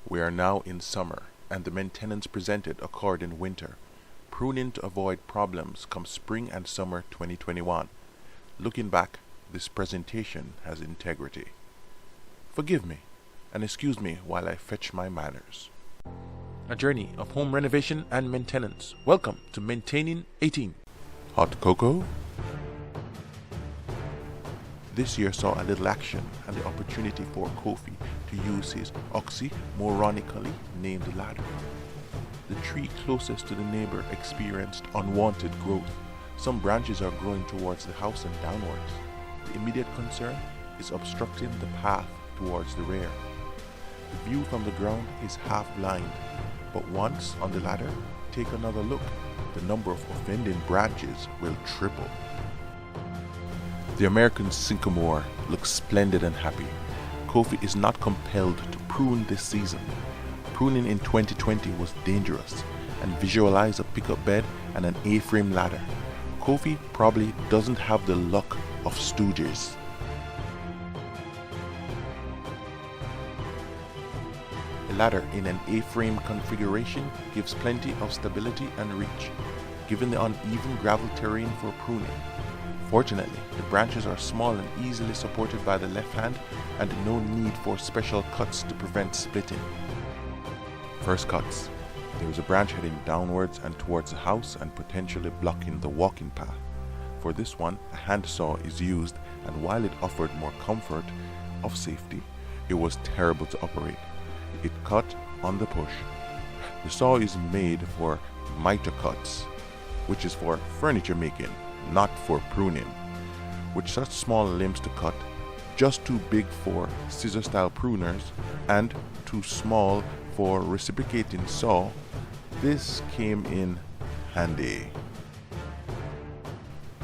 We are now in summer, and the maintenance presented occurred in winter. Pruning to avoid problems come spring and summer 2021. Looking back, this presentation has integrity. Forgive me, and excuse me while I fetch my manners. A journey of home renovation and maintenance. Welcome to Maintaining 18. Hot cocoa? This year saw a little action and the opportunity for Kofi to use his oxymoronically named ladder. The tree closest to the neighbor experienced unwanted growth. Some branches are growing towards the house and downwards. The immediate concern is obstructing the path towards the rear. The view from the ground is half blind, but once on the ladder, take another look. The number of offending branches will triple. The American sycamore looks splendid and happy. Kofi is not compelled to prune this season. Pruning in 2020 was dangerous, and visualize a pickup bed and an A-frame ladder. Kofi probably doesn't have the luck of stooges. A ladder in an A-frame configuration gives plenty of stability and reach, given the uneven gravel terrain for pruning. Fortunately, the branches are small and easily supported by the left hand, and no need for special cuts to prevent splitting. First cuts. There is a branch heading downwards and towards the house and potentially blocking the walking path. For this one, a hand saw is used, and while it offered more comfort of safety, it was terrible to operate. It cut on the push. The saw is made for miter cuts, which is for furniture making, not for pruning. With such small limbs to cut, just too big for scissor style pruners and too small for reciprocating saw, this came in handy.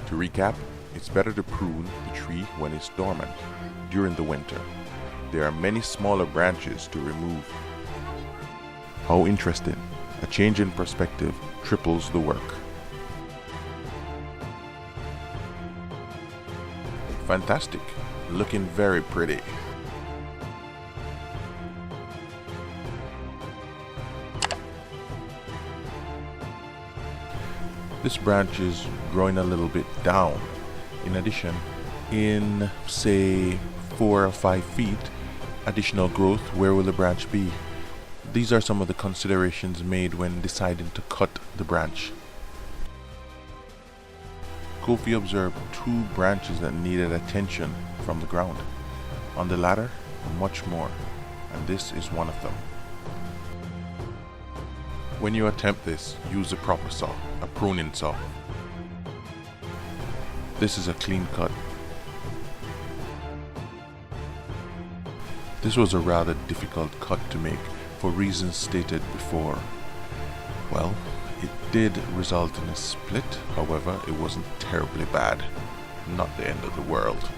To recap, it's better to prune the tree when it's dormant during the winter. There are many smaller branches to remove. How interesting. A change in perspective triples the work. Fantastic. Looking very pretty. This branch is growing a little bit down. In addition, in say 4 or 5 feet additional growth, where will the branch be? These are some of the considerations made when deciding to cut the branch. Kofi observed 2 branches that needed attention from the ground. On the ladder, much more, and this is one of them. When you attempt this, use a proper saw, a pruning saw. This is a clean cut. This was a rather difficult cut to make for reasons stated before. Well, it did result in a split, however, it wasn't terribly bad. Not the end of the world.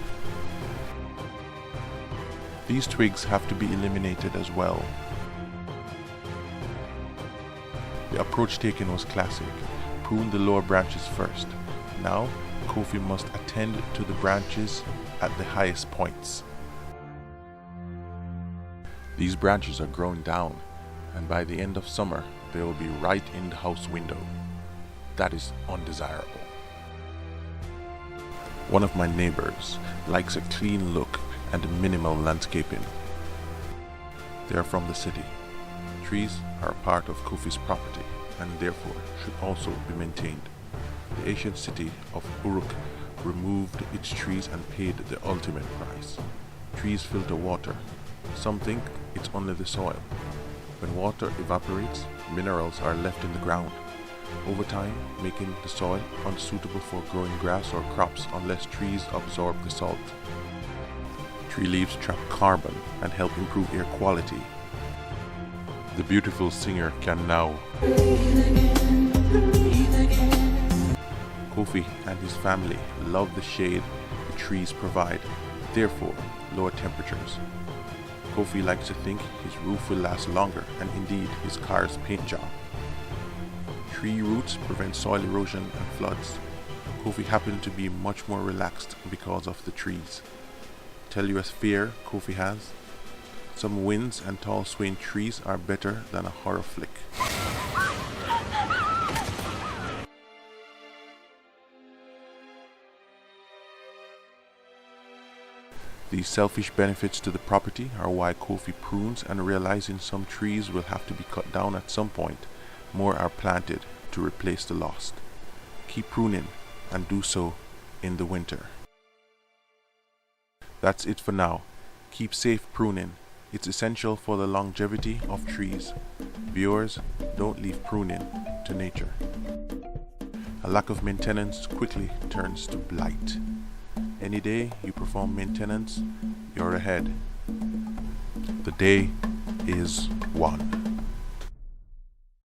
These twigs have to be eliminated as well. The approach taken was classic. Prune the lower branches first. Now, Kofi must attend to the branches at the highest points. These branches are growing down, and by the end of summer, they will be right in the house window. That is undesirable. One of my neighbors likes a clean look and minimal landscaping. They are from the city. Trees are a part of Kofi's property and therefore should also be maintained. The ancient city of Uruk removed its trees and paid the ultimate price. Trees filter water. Some think it's only the soil. When water evaporates, minerals are left in the ground, over time making the soil unsuitable for growing grass or crops unless trees absorb the salt. Tree leaves trap carbon and help improve air quality. The beautiful singer can now Kofi and his family love the shade the trees provide, therefore lower temperatures. Kofi likes to think his roof will last longer, and indeed his car's paint job. Tree roots prevent soil erosion and floods. Kofi happened to be much more relaxed because of the trees. Tell you a fear Kofi has? Some winds and tall swaying trees are better than a horror flick. These selfish benefits to the property are why Kofi prunes, and realizing some trees will have to be cut down at some point, more are planted to replace the lost. Keep pruning, and do so in the winter. That's it for now. Keep safe pruning. It's essential for the longevity of trees. Viewers, don't leave pruning to nature. A lack of maintenance quickly turns to blight. Any day you perform maintenance, you're ahead. The day is won.